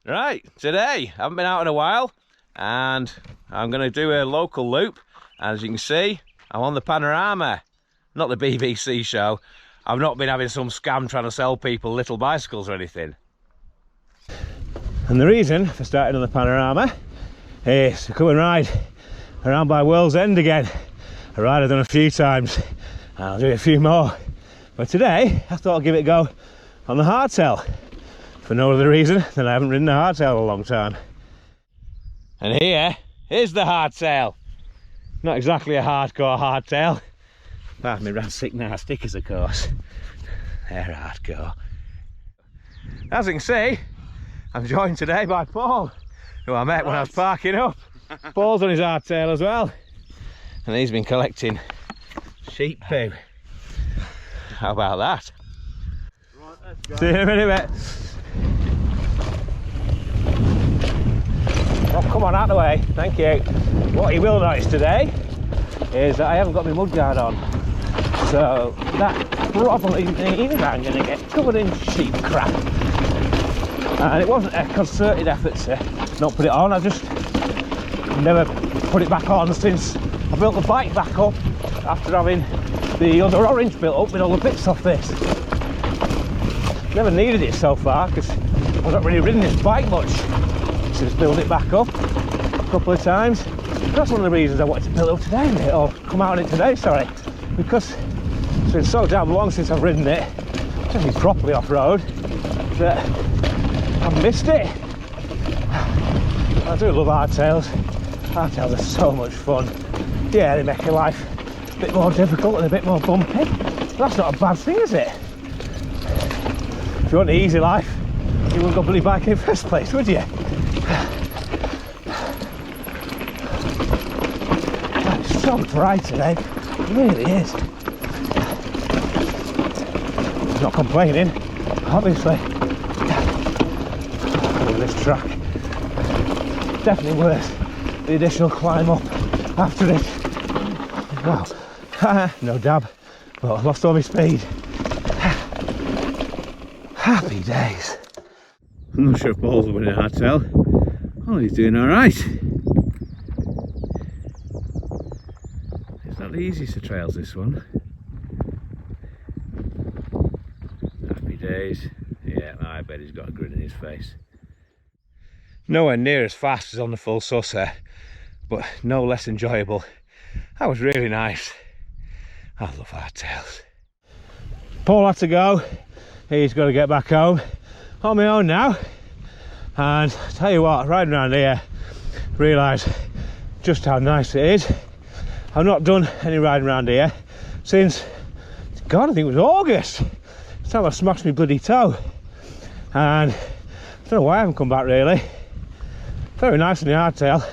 Right, today, I haven't been out in a while and I'm going to do a local loop. As you can see, I'm on the Panorama, not the BBC show. I've not been having some scam trying to sell people little bicycles or anything. And the reason for starting on the Panorama is to come and ride around by World's End again. A ride I've done a few times and I'll do a few more. But today, I thought I'd give it a go on the Hardtail. For no other reason than I haven't ridden a hardtail in a long time. And here is the Hardtail. Not exactly a hardcore hardtail. Apart from my rancid now stickers, of course. They're hardcore. As you can see, I'm joined today by Paul, who I met when I was parking up. Paul's on his hardtail as well. And he's been collecting sheep poo. How about that? Right, let's go. See you in a minute, mate. Oh, come on, out of the way, thank you. What you will notice today is that I haven't got my mudguard on, so that probably means I'm going to get covered in sheep crap. And it wasn't a concerted effort to not put it on, I just never put it back on since I built the bike back up after having the other orange built up with all the bits off this. Never needed it so far because I've not really ridden this bike much. Just build it back up a couple of times. That's one of the reasons I wanted to build it up today, mate, or come out on it today, sorry, because it's been so damn long since I've ridden it, especially properly off-road, that I've missed it. I do love hardtails. Hardtails are so much fun. Yeah, they make your life a bit more difficult and a bit more bumpy, but that's not a bad thing, is it? If you want an easy life, you wouldn't go bloody biking in the first place, would you? It's so dry today, it really is. I'm not complaining, obviously. Look at this track. Definitely worth the additional climb up after it. Wow, no dab, but I've lost all my speed. Happy days. I'm not sure if Paul's winning a hardtail. Oh, he's doing alright. It's not the easiest of trails, this one. Happy days. Yeah, I bet he's got a grin in his face. Nowhere near as fast as on the full susser, but no less enjoyable. That was really nice. I love hardtails. Paul had to go. He's got to get back home. On my own now. And I tell you what, riding around here, realise just how nice it is. I've not done any riding around here since, God, I think it was August. It's time I smashed my bloody toe. And I don't know why I haven't come back really. Very nice on the hardtail.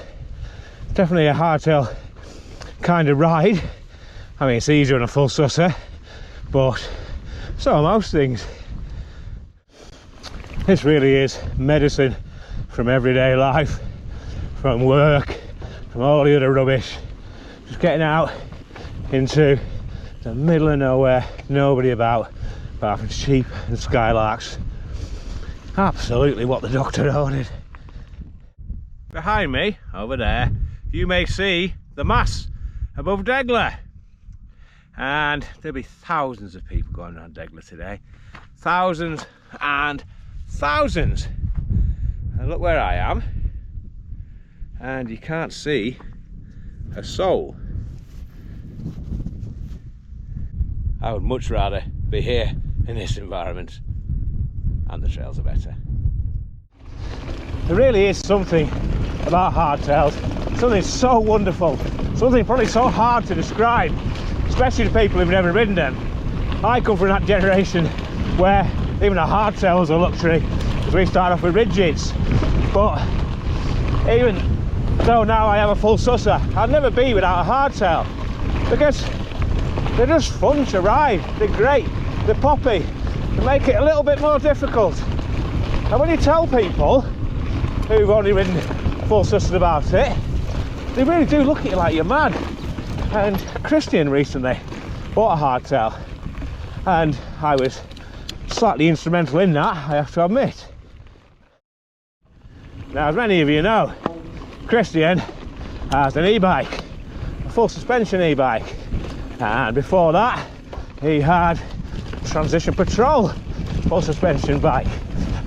Definitely a hardtail kind of ride. I mean, it's easier on a full susser, but so are most things. This really is medicine from everyday life, from work, from all the other rubbish. Just getting out into the middle of nowhere, nobody about, apart from sheep and skylarks. Absolutely what the doctor ordered. Behind me, over there, you may see the mass above Degler. And there'll be thousands of people going around Degler today. Thousands and thousands. And look where I am, and you can't see a soul. I would much rather be here in this environment, and the trails are better. There really is something about hardtails, something so wonderful, something probably so hard to describe, especially to people who've never ridden them. I come from that generation where even a hardtail was a luxury, because we started off with rigids. But even though now I have a full susser, I'd never be without a hardtail, because they're just fun to ride. They're great, they're poppy, they make it a little bit more difficult. And when you tell people who've only ridden full sussers about it, they really do look at you like you're mad. And Christian recently bought a hardtail, and I was slightly instrumental in that, I have to admit. Now, as many of you know, Christian has an e-bike, a full suspension e-bike, and before that he had Transition Patrol full suspension bike,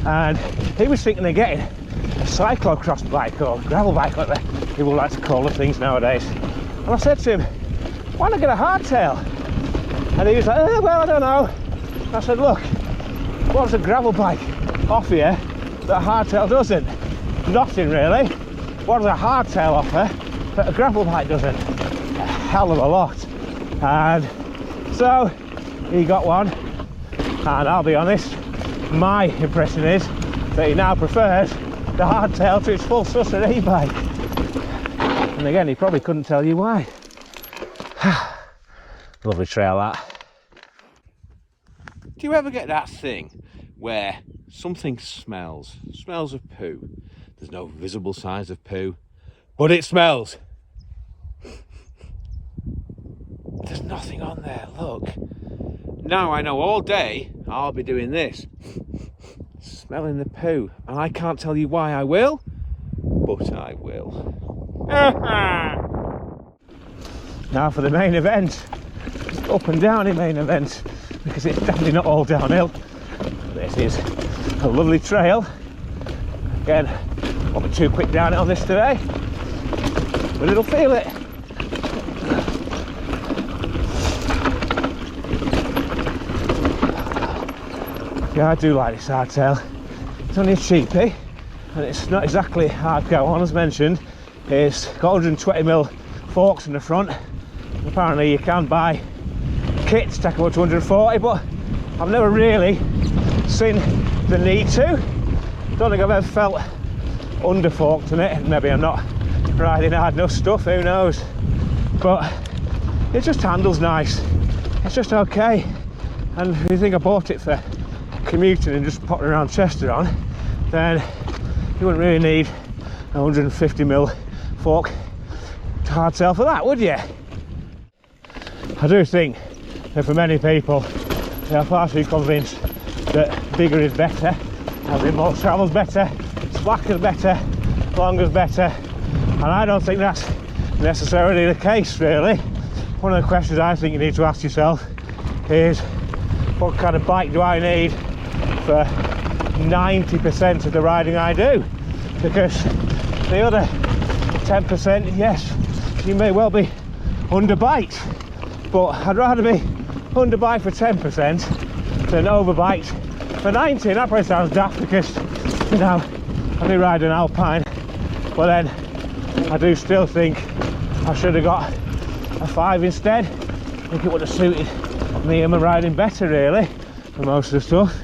and he was thinking of getting a cyclocross bike or gravel bike, like people like to call the things nowadays. And I said to him, why not get a hardtail? And he was like, oh, well, I don't know. And I said, look, what does a gravel bike offer you that a hardtail doesn't? Nothing really. What does a hardtail offer that a gravel bike doesn't? A hell of a lot. And so he got one, and I'll be honest, my impression is that he now prefers the hardtail to his full susser e-bike. And again, he probably couldn't tell you why. Lovely trail, that. Do you ever get that thing where something smells of poo? There's no visible signs of poo, but it smells. There's nothing on there, look. Now I know all day I'll be doing this, smelling the poo, and I can't tell you why I will, but I will. Now for the main event, up and down main event, because it's definitely not all downhill. This is a lovely trail. Again, won't be too quick down it on this today, but it'll feel it. Yeah, I do like this hardtail. It's only a cheapie, and it's not exactly hard go on, as mentioned. It's got 120mm forks in the front. Apparently you can buy kits take them up to 140, but I've never really seen the need to. Don't think I've ever felt underforked in it. Maybe I'm not riding hard enough stuff, who knows, but it just handles nice. It's just okay. And if you think I bought it for commuting and just popping around Chester on, then you wouldn't really need a 150mm fork hardtail for that, would you? I do think that for many people they are far too convinced that bigger is better, having more travel's better, slacker's better, longer's better, and I don't think that's necessarily the case, really. One of the questions I think you need to ask yourself is, what kind of bike do I need for 90% of the riding I do? Because the other 10%, yes, you may well be underbiked, but I'd rather be underbiked for 10% than overbiked for 90. And that probably sounds daft because, you know, I do ride an Alpine, but then I do still think I should have got a 5 instead. I think it would have suited me and my riding better, really, for most of the stuff.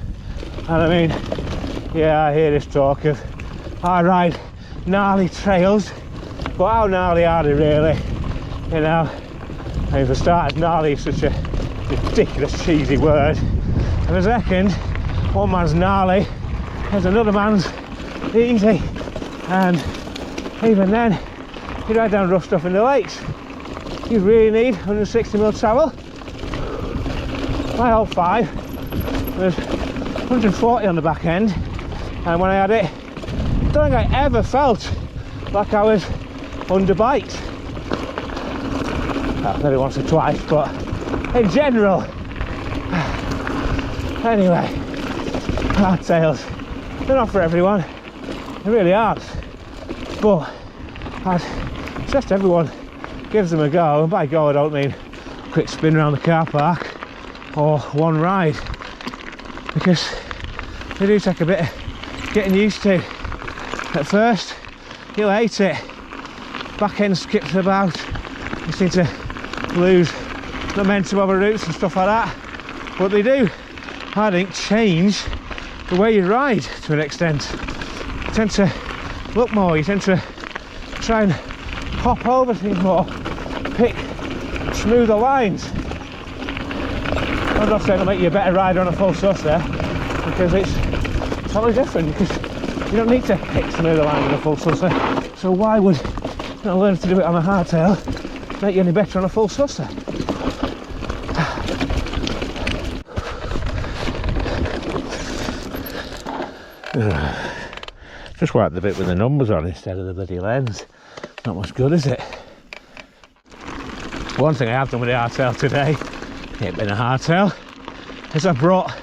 And I mean, yeah, I hear this talk of I ride gnarly trails, but how gnarly are they really? You know, I mean, for starters, gnarly is such a ridiculous cheesy word, and for second, one man's gnarly is another man's easy, and even then you ride down rough stuff in the lakes, you really need 160mm travel. My old 5 was 140 on the back end, and when I had it, I don't think I ever felt like I was underbiked. Well, maybe once or twice, but in general. Anyway, hardtails, they're not for everyone, they really aren't, but I'd suggest everyone gives them a go, and by go I don't mean a quick spin around the car park or one ride, because they do take a bit of getting used to. At first you'll hate it, back end skips about, you seem to lose momentum over routes and stuff like that, but they do, I think, change the way you ride to an extent. You tend to look more, you tend to try and hop over things more, pick smoother lines. I'm not saying it'll make you a better rider on a full susser, because it's totally different, because you don't need to pick smoother lines on a full susser, so why would learn to do it on a hardtail make you any better on a full susser? Just wiped the bit with the numbers on instead of the bloody lens. Not much good, is it? One thing I have done with the hardtail today, it being a hardtail, is I brought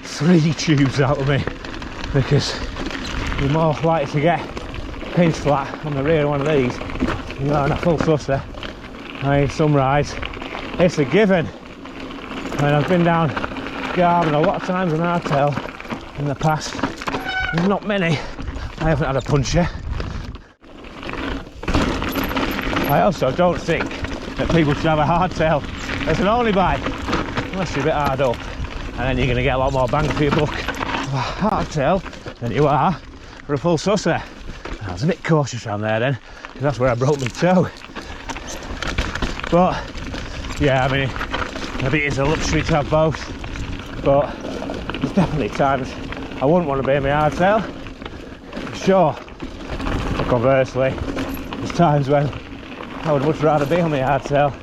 3 tubes out with me, because you're more likely to get pinch flat on the rear of one of these than you are on a full susser. I mean, some rides, it's a given. I mean, I've been down Garvin a lot of times on hardtail in the past. There's not many I haven't had a puncher. I also don't think that people should have a hardtail as an only bike, unless you're a bit hard up, and then you're going to get a lot more bang for your buck of a hardtail than you are for a full susser. I was a bit cautious around there then, because that's where I broke my toe. But yeah, I mean, maybe it's a luxury to have both, but there's definitely times I wouldn't want to be in my hardtail, for sure. But conversely, there's times when I would much rather be on my hardtail.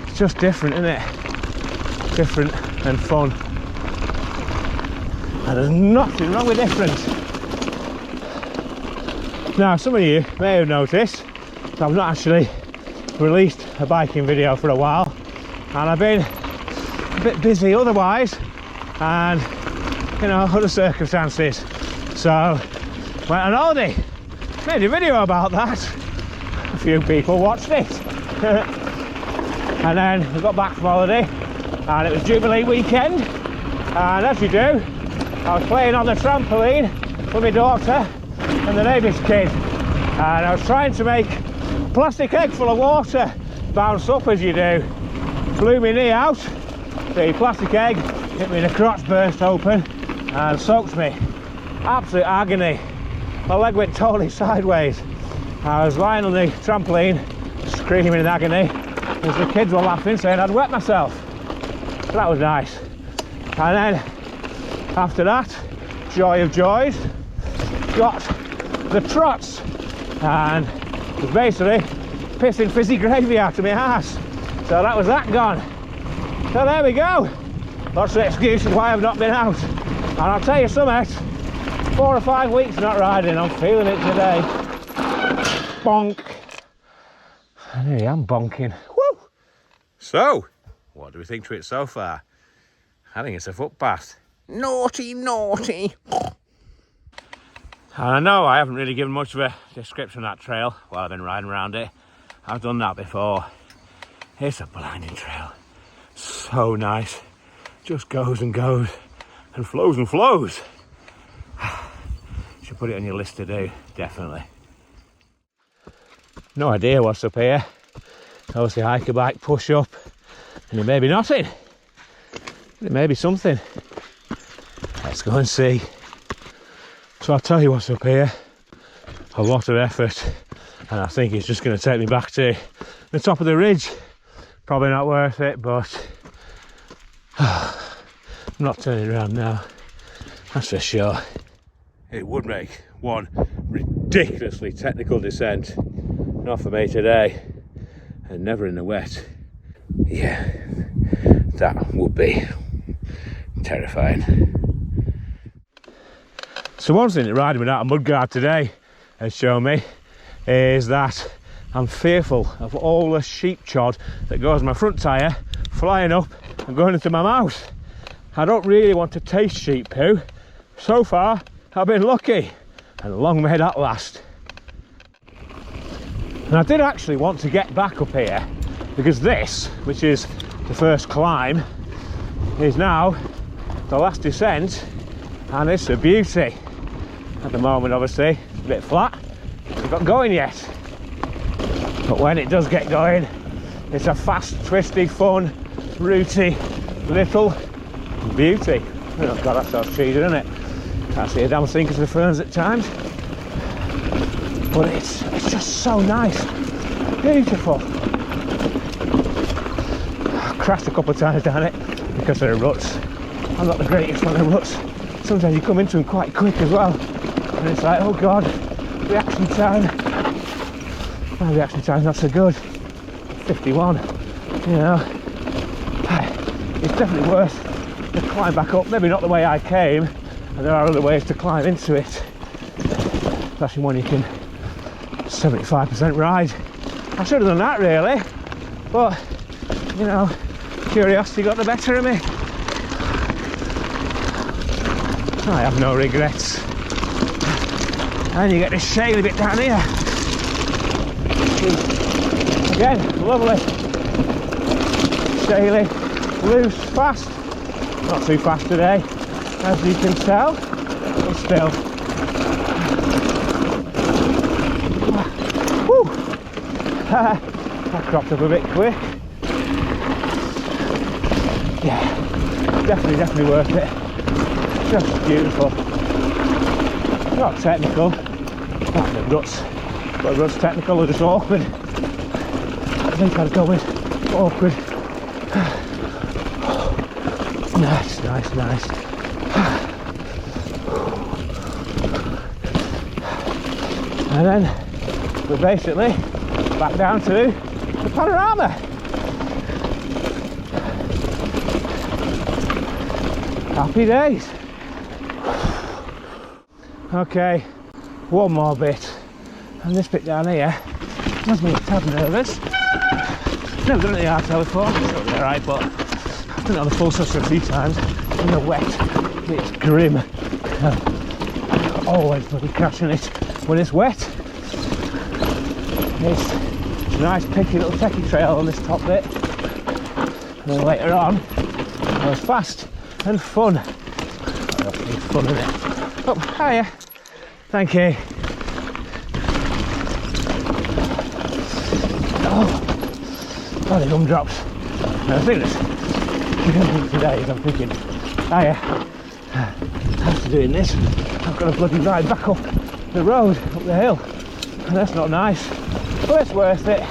It's just different, isn't it? Different and fun. And there's nothing wrong with different. Now, some of you may have noticed that I've not actually released a biking video for a while, and I've been a bit busy otherwise, and you know, other circumstances. So went on holiday, made a video about that. A few people watched it. And then we got back from holiday and it was Jubilee weekend, and as you do, I was playing on the trampoline with my daughter and the neighbour's kid, and I was trying to make a plastic egg full of water bounce up as you do. Blew my knee out, the plastic egg hit me in the crotch, burst open and soaked me. Absolute agony. My leg went totally sideways. I was lying on the trampoline screaming in agony as the kids were laughing, saying I'd wet myself. So that was nice. And then after that, joy of joys, got the trots, and was basically pissing fizzy gravy out of my ass. So that was that gone. So there we go. Lots of excuses why I've not been out. And I'll tell you something, 4 or 5 weeks not riding, I'm feeling it today. Bonk. I nearly am bonking. Woo! So, what do we think to it so far? I think it's a footpath. Naughty, naughty. And I know I haven't really given much of a description of that trail while I've been riding around it. I've done that before. It's a blinding trail. So nice. Just goes and goes and flows and flows. Should put it on your list to do, definitely. No idea what's up here. Obviously hiker bike push up, and it may be nothing, but it may be something. Let's go and see. So I'll tell you what's up here. A lot of effort, and I think it's just going to take me back to the top of the ridge. Probably not worth it, but I'm not turning around now, that's for sure. It would make one ridiculously technical descent. Not for me today, and never in the wet. Yeah, that would be terrifying. So one thing that riding without a mudguard today has shown me is that I'm fearful of all the sheep chod that goes my front tyre flying up and going into my mouth. I don't really want to taste sheep poo. So far I've been lucky, and long may that last. And I did actually want to get back up here, because this, which is the first climb, is now the last descent, and it's a beauty. At the moment, obviously, it's a bit flat, it's not going yet. But when it does get going, it's a fast, twisty, fun, rooty little beauty. Oh God, that sounds cheesy, doesn't it? Can't see a damn thing because of the ferns at times. But it's just so nice, beautiful. I crashed a couple of times down it because of the ruts. I'm not the greatest on the ruts. Sometimes you come into them quite quick as well, and it's like, oh God, reaction time. My reaction time's not so good. 51, you know. It's definitely worth the climb back up. Maybe not the way I came, and there are other ways to climb into it, especially when you can 75% ride. I should have done that really, but you know, curiosity got the better of me. I have no regrets. And you get this shaly bit down here. Again, lovely. Shaly, loose, fast. Not too fast today, as you can tell, but still. Woo! That cropped up a bit quick. Yeah, definitely worth it. Just beautiful. Not technical. Not the ruts. But ruts technical are just awkward. I think I'd go with awkward. Nice. And then we're basically back down to the Panorama. Happy days. Okay, one more bit, and this bit down here has me a tad nervous. Never done it in the Hardtail before, it's not alright, but I've done it on the full sister a few times. In the wet, it's grim. Always bloody crashing it when it's wet. It's a nice picky little techie trail on this top bit, and then later on it was fast and fun. It's fun, isn't it? Oh, hiya. Thank you. Oh, bloody gumdrops. And I think that's today, I'm thinking, hiya. After doing this, I've got to bloody ride back up the road, up the hill. And that's not nice, but it's worth it.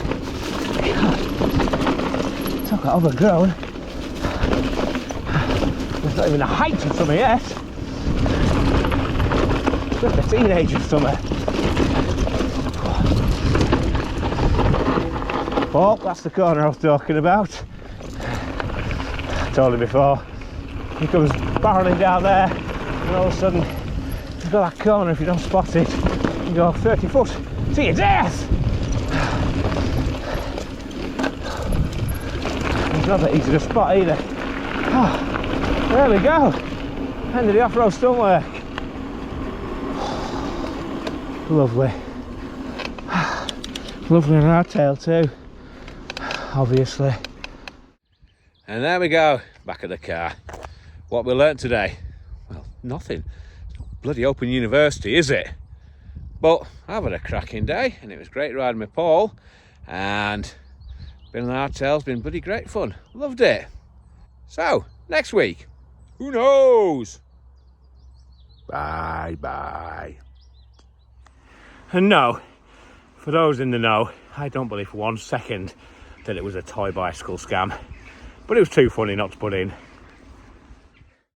It's not got overgrown. There's not even a height of summer yet. Just a teenager summer. Oh, that's the corner I was talking about. I told you before. He comes barreling down there, and all of a sudden, you've got that corner. If you don't spot it, you go 30 foot to your death. It's not that easy to spot either. Oh, there we go. End of the off-road stunt work. Lovely. Lovely on Hardtail too, obviously. And there we go, back at the car. What we learnt today? Well, nothing. It's not bloody Open University, is it? But I've had a cracking day, and it was great riding with Paul, and being on Hardtail's been bloody great fun. Loved it. So, next week, who knows? Bye. And no, for those in the know, I don't believe for 1 second that it was a toy bicycle scam. But it was too funny not to put in.